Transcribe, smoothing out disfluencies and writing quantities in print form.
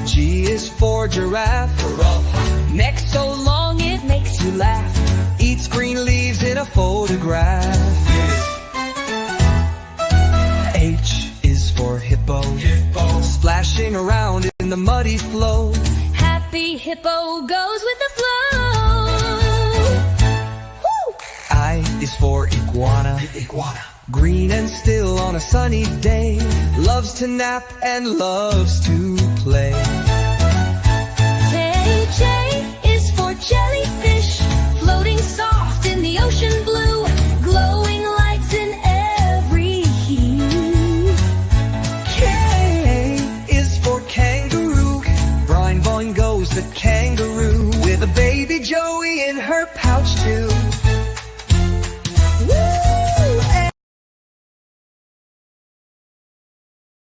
G is for giraffe. Neck so long it makes you laugh. Eats green leaves in a photograph. H is for hippo. Splashing around in the muddy flow. Happy hippo goes with the flow. Woo! I is for iguana. Green and still on a sunny day. Loves to nap and loves to play. J is for jellyfish. Floating soft in the ocean blue. Glowing lights in every hue. K is for kangaroo. Brian Boing goes the